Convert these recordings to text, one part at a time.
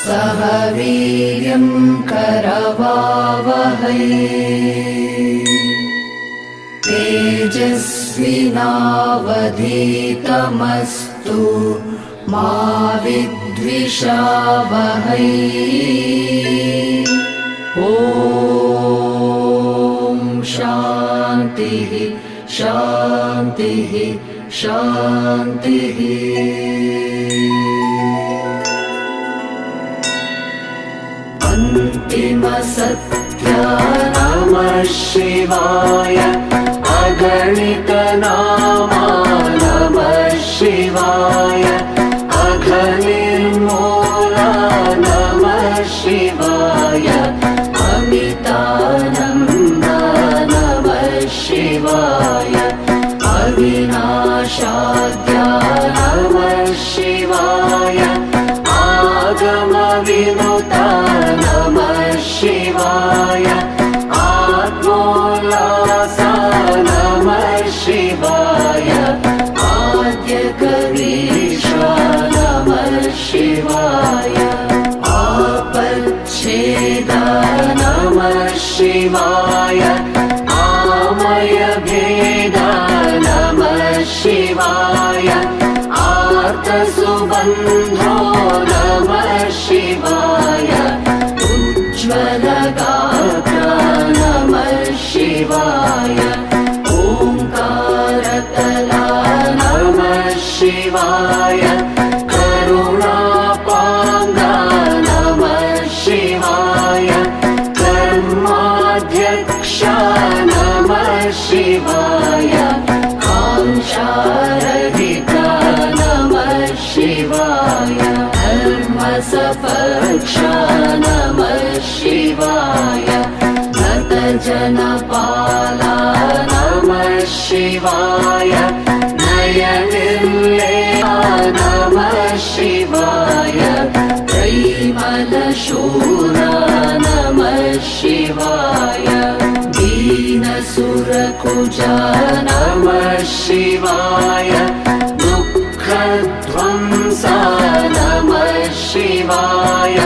सह वीर्यं करवावहै तेजस्विनावधीतमस्तु मा विद्विषावहै। ॐ शान्तिः शान्तिः शान्तिः। अन्तिमसत्य नमः शिवाय अगणितनामा नमः शिवाय अघनिर्मूला नमः शिवाय अमितानन्दा नमः शिवाय अविनाशाद्या नमः शिवाय आगमविनुता नमः शिवाय आत्मोल्लासा नमः शिवाय आद्यकवीशा नमः शिवाय आपच्छेदा नमः शिवाय आमयभेदा नमः शिवाय आर्तसुबन्धो नमः शिवाय उज्ज्वलगात्रा नमः शिवाय ओंकारतला नमः शिवाय करुणापाङ्गा नमः शिवाय कर्माध्यक्षा नमः शिवाय काङ्क्षारहिता नमः शिवाय धर्मसपक्षा नमः शिवाय नतजनपाला नमः शिवाय नयनिर्लेपा नमः शिवाय त्रैमलशूरा नमः शिवाय दीनसुरकुजा नमः शिवाय दुःखध्वंसा नमः शिवाय।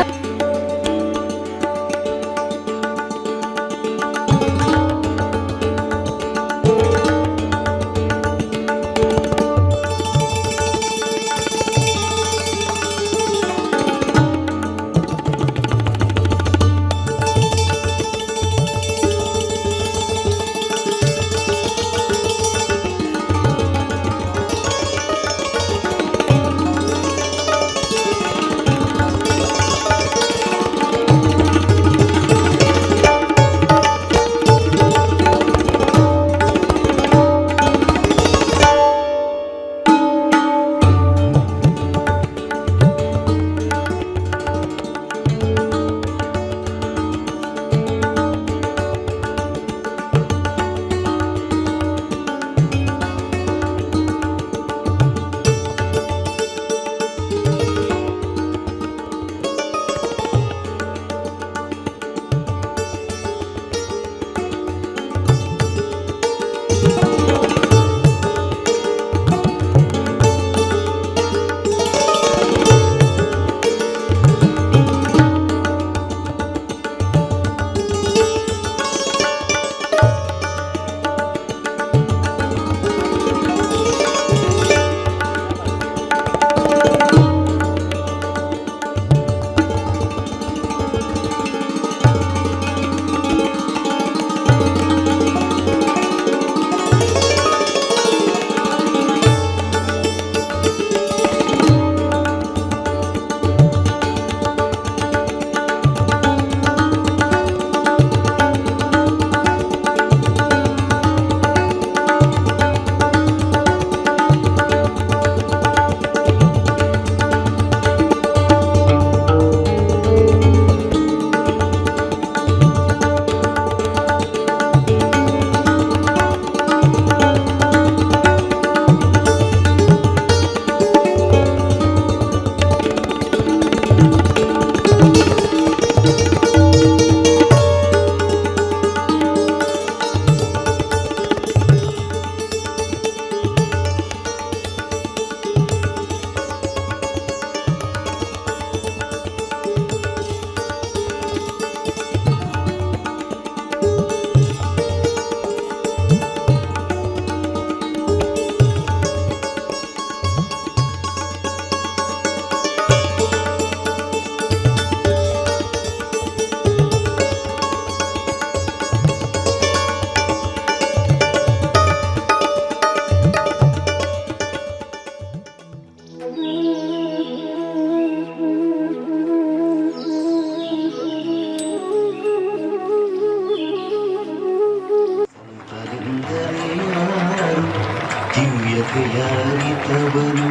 ಜೊತೆಯಾಗಿದ್ದವನು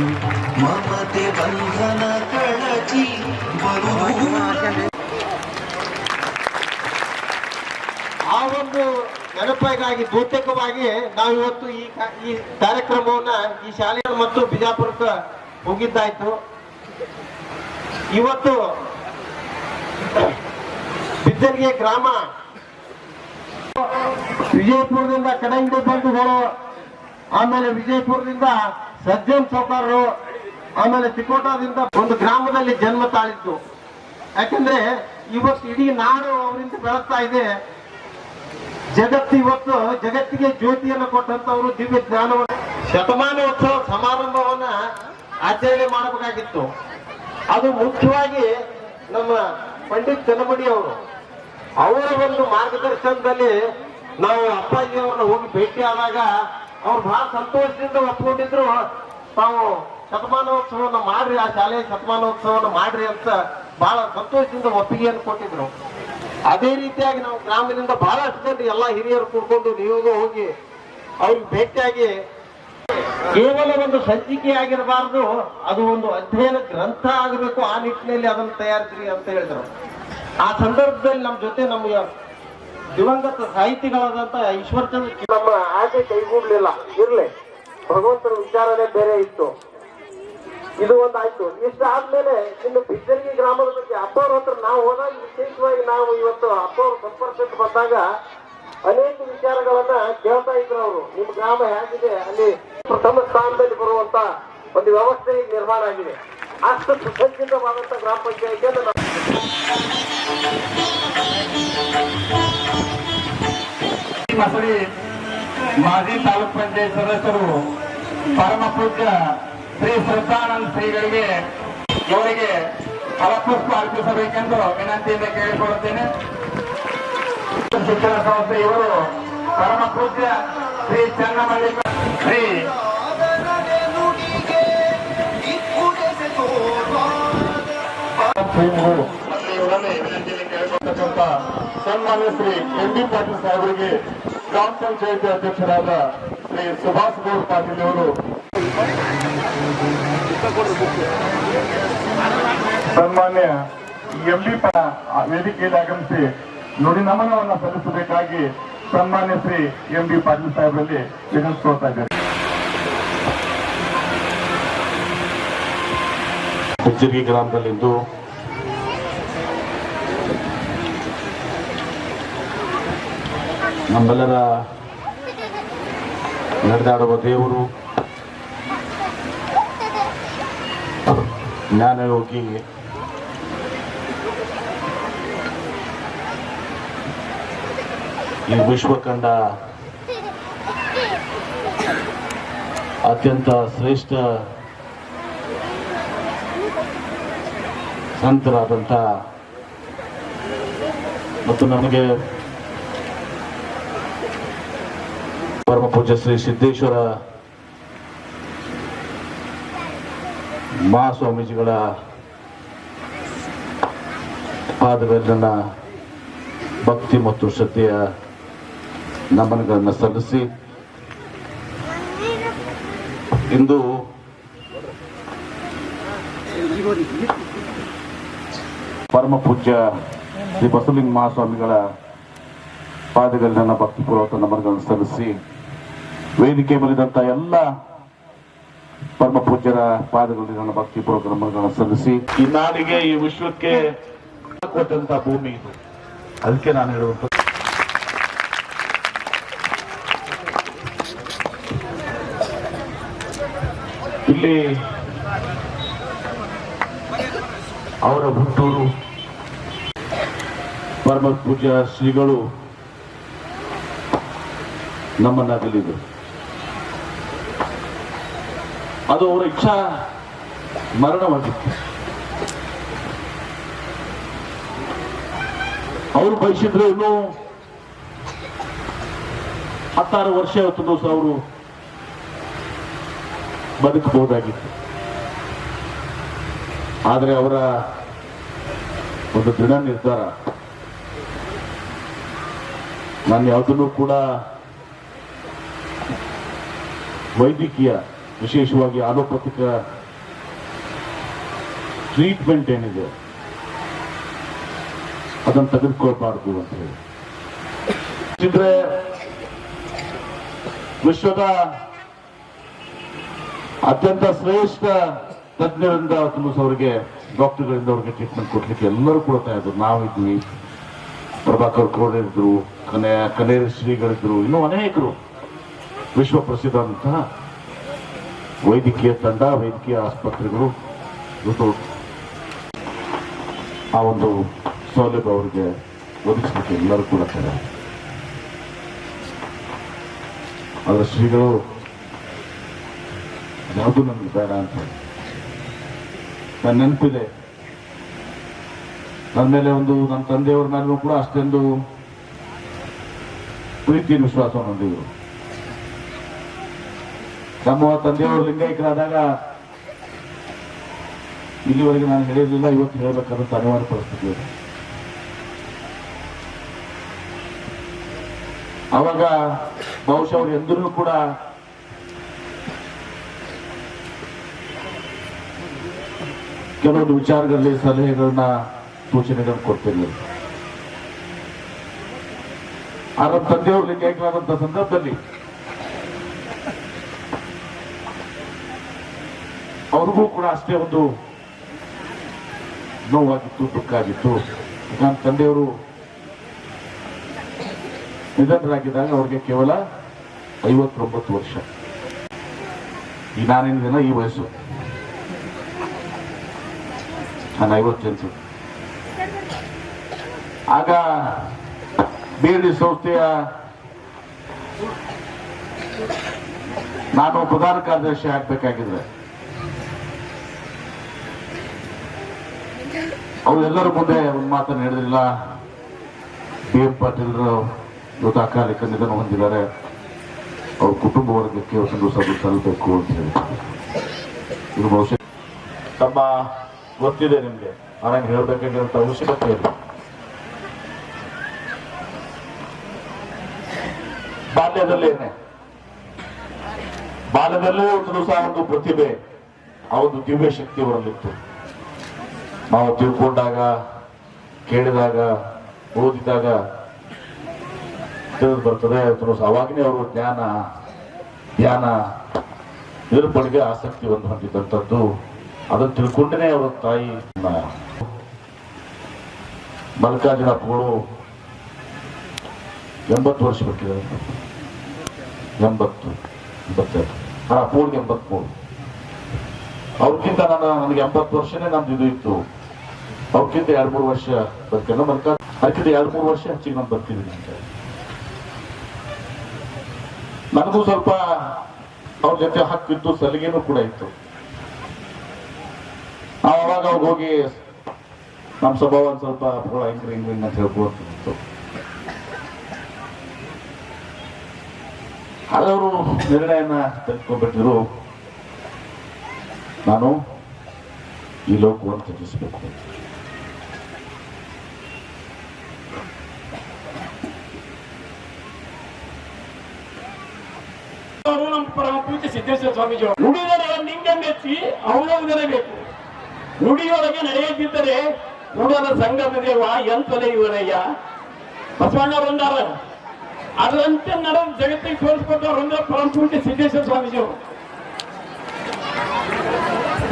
ಮಮತೆ ಬಂಧನ ಕಳಚಿ ಆ ಒಂದು ನೆನಪಿಗಾಗಿ ದ್ಯೋತಕವಾಗಿ ನಾವಿವತ್ತು ಈ ಕಾರ್ಯಕ್ರಮವನ್ನ ಈ ಶಾಲೆ ಮತ್ತು ಬಿಜಾಪುರಕ್ಕೆ ಹೋಗಿದ್ದಾಯ್ತು. ಇವತ್ತು ಬಿದ್ದರ್ಗೆ ಗ್ರಾಮ, ವಿಜಯಪುರದಿಂದ ಕಡಂಗಿ ಬಂಧುಗಳು, ಆಮೇಲೆ ವಿಜಯಪುರದಿಂದ ಸಜ್ಜನ್ ಸೌಕರ್ಯರು, ಆಮೇಲೆ ತಿಕೋಟದಿಂದ ಒಂದು ಗ್ರಾಮದಲ್ಲಿ ಜನ್ಮ ತಾಳಿತ್ತು. ಯಾಕಂದ್ರೆ ಇವತ್ತು ಇಡೀ ನಾಡು ಅವರಿಂದ ಬೆಳಗ್ತಾ ಇದೆ. ಜಗತ್ತು ಇವತ್ತು ಜಗತ್ತಿಗೆ ಜ್ಯೋತಿಯನ್ನು ಕೊಟ್ಟಂತವರು ದಿವ್ಯ ಜ್ಞಾನವನ್ನು ಶತಮಾನೋತ್ಸವ ಸಮಾರಂಭವನ್ನ ಆಚರಣೆ ಮಾಡಬೇಕಾಗಿತ್ತು. ಅದು ಮುಖ್ಯವಾಗಿ ನಮ್ಮ ಪಂಡಿತ್ ಚನ್ನಮಣಿ ಅವರು, ಅವರ ಒಂದು ಮಾರ್ಗದರ್ಶನದಲ್ಲಿ ನಾವು ಅಪ್ಪಾಜಿ ಅವ್ರನ್ನ ಹೋಗಿ ಭೇಟಿ ಆದಾಗ ಅವ್ರು ಬಹಳ ಸಂತೋಷದಿಂದ ಒಪ್ಕೊಂಡಿದ್ರು. ತಾವು ಶತಮಾನೋತ್ಸವವನ್ನು ಮಾಡ್ರಿ, ಆ ಶಾಲೆಯ ಶತಮಾನೋತ್ಸವವನ್ನು ಮಾಡ್ರಿ ಅಂತ ಬಹಳ ಸಂತೋಷದಿಂದ ಒಪ್ಪಿಗೆಯನ್ನು ಕೊಟ್ಟಿದ್ರು. ಅದೇ ರೀತಿಯಾಗಿ ನಾವು ಗ್ರಾಮದಿಂದ ಬಹಳಷ್ಟು ಜನ ಎಲ್ಲ ಹಿರಿಯರು ಕೂಡ್ಕೊಂಡು ನೀವು ಹೋಗಿ ಅವ್ರಿಗೆ ಭೇಟಿಯಾಗಿ ಕೇವಲ ಒಂದು ಸಂಚಿಕೆ ಆಗಿರಬಾರ್ದು, ಅದು ಒಂದು ಅಧ್ಯಯನ ಗ್ರಂಥ ಆಗಬೇಕು, ಆ ನಿಟ್ಟಿನಲ್ಲಿ ಅದನ್ನು ತಯಾರಿಸ್ರಿ ಅಂತ ಹೇಳಿದ್ರು. ಆ ಸಂದರ್ಭದಲ್ಲಿ ನಮ್ಮ ಜೊತೆ ನಮ್ಗೆ ದಿವಂಗತ ಸಾಹಿತಿಗಳಾದಂತ ಈಶ್ವರಚಂದ್ರ ನಮ್ಮ ಆಸೆ ಕೈಗೂಡ್ಲಿಲ್ಲ. ಇರ್ಲಿ, ಭಗವಂತನ ವಿಚಾರನೇ ಬೇರೆ ಇತ್ತು. ಇದು ಒಂದಾಯ್ತು. ಇಷ್ಟ ಆದ್ಮೇಲೆ ಇನ್ನು ಬಿದ್ದರ್ಗಿ ಗ್ರಾಮದ ಬಗ್ಗೆ ಅಪ್ಪವ್ರ ಹತ್ರ ನಾವು ಹೋದಾಗ, ವಿಶೇಷವಾಗಿ ನಾವು ಇವತ್ತು ಅಪ್ಪವ್ರ ಸಂಪರ್ಕಕ್ಕೆ ಬಂದಾಗ ಅನೇಕ ವಿಚಾರಗಳನ್ನ ಕೇಳ್ತಾ ಇದ್ರು ಅವರು. ನಿಮ್ಮ ಗ್ರಾಮ ಹೇಗಿದೆ, ಅಲ್ಲಿ ಪ್ರಥಮ ಸ್ಥಾನದಲ್ಲಿ ಬರುವಂತ ಒಂದು ವ್ಯವಸ್ಥೆ ಈಗ ನಿರ್ಮಾಣ ಆಗಿದೆ. ಅಷ್ಟು ಸುಸಜ್ಜಿತವಾದಂತ ಗ್ರಾಮ ಪಂಚಾಯತಿಯನ್ನು ಮಸಳಿ ಮಾಜಿ ತಾಲೂಕ್ ಪಂಚಾಯತ್ ಸದಸ್ಯರು ಪರಮ ಪೂಜ್ಯ ಶ್ರೀ ಶ್ರದ್ಧಾನಂದ ಶ್ರೀಗಳಿಗೆ ಇವರಿಗೆ ಫಲಪುಷ್ಪ ಅರ್ಪಿಸಬೇಕೆಂದು ವಿನಂತಿಯಿಂದ ಕೇಳಿಕೊಳ್ಳುತ್ತೇನೆ. ಶಿಕ್ಷಣ ಸಂಸ್ಥೆ ಇವರು ಪರಮ ಪೂಜ್ಯ ಶ್ರೀ ಚನ್ನಮಲ್ಲಿಕ ಶ್ರೀ ಇವರಲ್ಲಿ ವಿನಂತಿಯಲ್ಲಿ ಕೇಳಿಕೊಳ್ತಕ್ಕಂಥ ಸನ್ಮಾನ್ಯ ಶ್ರೀ ಎನ್ ಡಿ ಪಾಟೀಲ್ ಸಾಹೇಬರಿಗೆ ಗ್ರಾಮ ಪಂಚಾಯತಿ ಅಧ್ಯಕ್ಷರಾದ ಶ್ರೀ ಸುಭಾಷ್ ಗೌಡ್ ಪಾಟೀಲ್ ಅವರು ಸನ್ಮಾನ್ಯ ಎಂಬಿ ವೇದಿಕೆಯಲ್ಲಿ ಆಗಮಿಸಿ ನುಡಿ ನಮನವನ್ನು ಸಲ್ಲಿಸಬೇಕಾಗಿ ಸನ್ಮಾನ್ಯ ಶ್ರೀ ಎಂಬಿ ಪಾಟೀಲ್ ಸಾಹೇಬರಲ್ಲಿ ವಿನಂತಿಸ್ಕೊಳ್ತಾ ಇದ್ದಾರೆ. ಬಿದ್ದರ್ಗಿ ಗ್ರಾಮದಲ್ಲಿಂದು ನಮ್ಮೆಲ್ಲರ ನಡೆದಾಡುವ ದೇವರು ಜ್ಞಾನಯೋಗಿ ಈ ವಿಶ್ವ ಕಂಡ ಅತ್ಯಂತ ಶ್ರೇಷ್ಠ ಸಂತರಾದಂಥ ಮತ್ತು ನಮಗೆ ಪರಮ ಪೂಜ್ಯ ಶ್ರೀ ಸಿದ್ದೇಶ್ವರ ಮಹಾಸ್ವಾಮೀಜಿಗಳ ಪಾದಗಳನ್ನ ಭಕ್ತಿ ಮತ್ತು ಶ್ರದ್ಧೆಯ ನಮನಗಳನ್ನು ಸಲ್ಲಿಸಿ ಇಂದು ಪರಮ ಪೂಜ್ಯ ಶ್ರೀ ಬಸವಲಿಂಗ ಮಹಾಸ್ವಾಮಿಗಳ ಪಾದಗಳನ್ನ ಭಕ್ತಿಪೂರ್ವಕ ನಮನಗಳನ್ನು ಸಲ್ಲಿಸಿ ವೇದಿಕೆ ಮೇಲಿದಂತ ಎಲ್ಲ ಪರಮ ಪೂಜ್ಯರ ಪಾದಗಳಿಗೆ ಭಕ್ತಿಪೂರ್ವಕ ನಮನಗಳನ್ನು ಸಲ್ಲಿಸಿ ಈ ನಾಡಿಗೆ ಈ ವಿಶ್ವಕ್ಕೆ ಕೊಟ್ಟಂತ ಭೂಮಿ ಇದು. ಅದಕ್ಕೆ ನಾನು ಹೇಳುವಂತ ಇಲ್ಲಿ ಅವರ ಹುಟ್ಟೂರು ಪರಮ ಪೂಜ್ಯ ಶ್ರೀಗಳು ನಮ್ಮನ್ನಾಗಲಿದೆ. ಅದು ಅವರ ಇಚ್ಛಾ ಮರಣವಾಗಿತ್ತು. ಅವರು ಬಯಸಿದ್ರೆ ಇನ್ನೂ 16 ವರ್ಷ ಹೊತ್ತು ದಿವಸ ಅವರು ಬದುಕಬಹುದಾಗಿತ್ತು. ಆದರೆ ಅವರ ಒಂದು ದೃಢ ನಿರ್ಧಾರ, ನಾನು ಯಾವುದನ್ನು ಕೂಡ ವೈದ್ಯಕೀಯ ವಿಶೇಷವಾಗಿ ಆಲೋಪತಿಕ ಟ್ರೀಟ್ಮೆಂಟ್ ಏನಿದೆ ಅದನ್ನು ತೆಗೆದುಕೊಳ್ಬಾರ್ದು ಅಂತ ಹೇಳಿ ಇದ್ರೆ ವಿಶ್ವದ ಅತ್ಯಂತ ಶ್ರೇಷ್ಠ ತಜ್ಞರಿಂದ ಅವರಿಗೆ ಡಾಕ್ಟರ್ಗಳಿಂದ ಅವ್ರಿಗೆ ಟ್ರೀಟ್ಮೆಂಟ್ ಕೊಡ್ಲಿಕ್ಕೆ ಎಲ್ಲರೂ ಕೊಡ್ತಾ ಇದ್ರು. ನಾವಿದ್ವಿ, ಪ್ರಭಾಕರ್ ಕೋಡೆ ಇದ್ರು, ಕನೇರಿ ಶ್ರೀಗಳಿದ್ರು, ಇನ್ನೂ ಅನೇಕರು ವಿಶ್ವ ಪ್ರಸಿದ್ಧಂತಹ ವೈದ್ಯಕೀಯ ತಂಡ, ವೈದ್ಯಕೀಯ ಆಸ್ಪತ್ರೆಗಳು ಇವತ್ತು ಆ ಒಂದು ಸೌಲಭ್ಯ ಅವರಿಗೆ ಒದಗಿಸ್ಲಿಕ್ಕೆ ಎಲ್ಲರೂ ಕೂಡ ತಯಾರ. ಅದರ ಶ್ರೀಗಳು ಯಾವುದು ನಮ್ಗೆ ಬೇಡ ಅಂತ ನನ್ನ ನೆನಪಿದೆ. ನನ್ನ ಮೇಲೆ ನನ್ನ ತಂದೆಯವ್ರ ಮೇಲೂ ಕೂಡ ಅಷ್ಟೊಂದು ಪ್ರೀತಿ ವಿಶ್ವಾಸವನ್ನು ಹೊಂದಿದ್ರು. ನಮ್ಮ ತಂದೆಯವರು ಲಿಂಗೈಕ್ಯರಾದಾಗ ಇಲ್ಲಿವರೆಗೆ ನಾನು ಹೇಳಿರಲಿಲ್ಲ, ಇವತ್ತು ಹೇಳಬೇಕಾದಂತ ಅನಿವಾರ್ಯ ಪರಿಸ್ಥಿತಿ ಇದೆ. ಅವಾಗ ಬಹುಶಃ ಅವರು ಎಂದೂ ಕೂಡ ಕೆಲವೊಂದು ವಿಚಾರಗಳಲ್ಲಿ ಸಲಹೆಗಳನ್ನ, ಸೂಚನೆಗಳನ್ನ ಕೊಡ್ತಿರ್ಲಿಲ್ಲ. ಆಗ ತಂದೆಯವರು ಲಿಂಗೈಕ್ಯರಾದಂತಹ ಸಂದರ್ಭದಲ್ಲಿ ಅವ್ರಿಗೂ ಕೂಡ ಅಷ್ಟೇ ಒಂದು ನೋವಾಗಿತ್ತು, ದುಃಖ ಆಗಿತ್ತು. ನನ್ನ ತಂದೆಯವರು ನಿಧನರಾಗಿದ್ದಾಗ ಅವ್ರಿಗೆ ಕೇವಲ 59 ವರ್ಷ. ಈ ನಾನೇನಿದೆಲ್ಲ ಈ ವಯಸ್ಸು, ನಾನು 58. ಆಗ ಬೇಡಿ ಸಂಸ್ಥೆಯ ನಾನು ಪ್ರಧಾನ ಕಾರ್ಯದರ್ಶಿ ಆಗ್ಬೇಕಾಗಿದ್ರೆ ಅವರೆಲ್ಲರ ಮುಂದೆ ಒಂದು ಮಾತನ್ನು ಹೇಳಿದ್ರಿಲ್ಲ, BM ಪಾಟೀಲ್ರು ಇವತ್ತು ಅಕಾಲಿಕ ನಿಧನ ಹೊಂದಿದ್ದಾರೆ, ಅವ್ರ ಕುಟುಂಬ ವರ್ಗಕ್ಕೆ ಒಂದು ಸಭೆ ಸಲ್ಲಬೇಕು ಅಂತ ಹೇಳಿ. ಇದು ಬಹುಶಃ ತಮ್ಮ ಗೊತ್ತಿದೆ ನಿಮ್ಗೆ, ನಾನು ಹೇಳ್ಬೇಕಾಗಿರುವಂತ ಅವಶ್ಯಕತೆ ಇಲ್ಲ. ಬಾಲ್ಯದಲ್ಲೇ ಒಂದು ಸಹ ಒಂದು ಪ್ರತಿಭೆ, ಆ ಒಂದು ದಿವ್ಯ ಶಕ್ತಿ ಅವರಲ್ಲಿತ್ತು. ನಾವು ತಿಳ್ಕೊಂಡಾಗ, ಕೇಳಿದಾಗ, ಓದಿದಾಗ ತಿಳಿದು ಬರ್ತದೆ. ಅವಾಗನೇ ಅವರು ಧ್ಯಾನ ಇದ್ರ ಬಗ್ಗೆ ಆಸಕ್ತಿ ಹೊಂದಿದ್ದಂಥದ್ದು. ಅದನ್ನು ತಿಳ್ಕೊಂಡೇ ಅವರ ತಾಯಿ ಮಲ್ಲಿಕಾರ್ಜುನಪ್ಪಗಳು 80 ವರ್ಷ ಬಿಟ್ಟಿದ್ದಾರೆ. 82 ಪೂರ್ತಿ 83. ಅವ್ರಿಗಿಂತ ನನಗೆ 80 ವರ್ಷನೇ ನಮ್ದು ಇದು ಇತ್ತು. ಅವ್ರಿಗಿಂತ 2-3 ವರ್ಷ ಬರ್ತಿಲ್ಲ. ಅದಕ್ಕಿಂತ 2-3 ವರ್ಷ ಹೆಚ್ಚಿಗೆ ನಾನು ಬರ್ತಿದ್ದೀನಿ ಅಂತ. ನನಗೂ ಸ್ವಲ್ಪ ಅವ್ರ ಜೊತೆ ಹಕ್ಕಿತ್ತು, ಸಲಿಗೆನೂ ಕೂಡ ಇತ್ತು. ನಾವು ಅವಾಗ ಅವ್ರಿಗೆ ಹೋಗಿ ನಮ್ಮ ಸ್ವಭಾವ ಒಂದು ಸ್ವಲ್ಪ ಹಿಂಗ್ ಅಂತ ಹೇಳ್ಕೊಳ್ತಿತ್ತು. ಅವರು ನಿರ್ಣಯನ ತೆಗೆದುಕೊಂಡ್ಬಿಟ್ಟಿದ್ರು, ನಾನು ಈ ಲೋಕವನ್ನು ತ್ಯಜಿಸಬೇಕು. ನಮ್ಮ ಪರಮ ಪೂಜ್ಯ ಸಿದ್ದೇಶ್ವರ ಸ್ವಾಮೀಜಿ ನುಡಿದರೆ ಲಿಂಗಮೆಚ್ಚಿ ಅವನೊಂದಿರಬೇಕು. ನುಡಿಯೊಳಗೆ ನಡೆಯುತ್ತಿದ್ದರೆ ನುಡದ ಸಂಗಮ ದೇವ ಎಂತಲೇ ಇವರಯ್ಯ. ಬಸವಣ್ಣವರೊಂದಾರ ಅದರಂತೆ ನಡೆದ ಜಗತ್ತಿಗೆ ತೋರಿಸ್ಕೊಟ್ಟವರೊಂದ ಪರಮ ಪೂಜ್ಯ ಸಿದ್ದೇಶ್ವರ ಸ್ವಾಮೀಜಿಯವರು.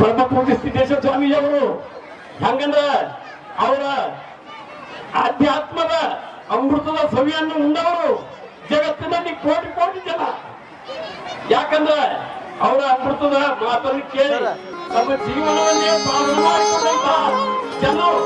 ಪರಮ ಪೂಜ್ಯ ಸಿದ್ದೇಶ್ವರ ಸ್ವಾಮೀಜಿಯವರು ಹಂಗಂದ್ರ ಅವರ ಆಧ್ಯಾತ್ಮದ ಅಮೃತದ ಸವಿಯನ್ನು ಉಂಡವರು ಜಗತ್ತಿನಲ್ಲಿ ಕೋಟಿ ಜನ. ಯಾಕಂದ್ರೆ ಅವರ ಅಮೃತದ ಮಾತನ್ನು ಕೇಳಿ ತಮ್ಮ ಜೀವನವನ್ನೇ ಪಾಲನೆ ಮಾಡಿಕೊಂಡಂತ ಜನರು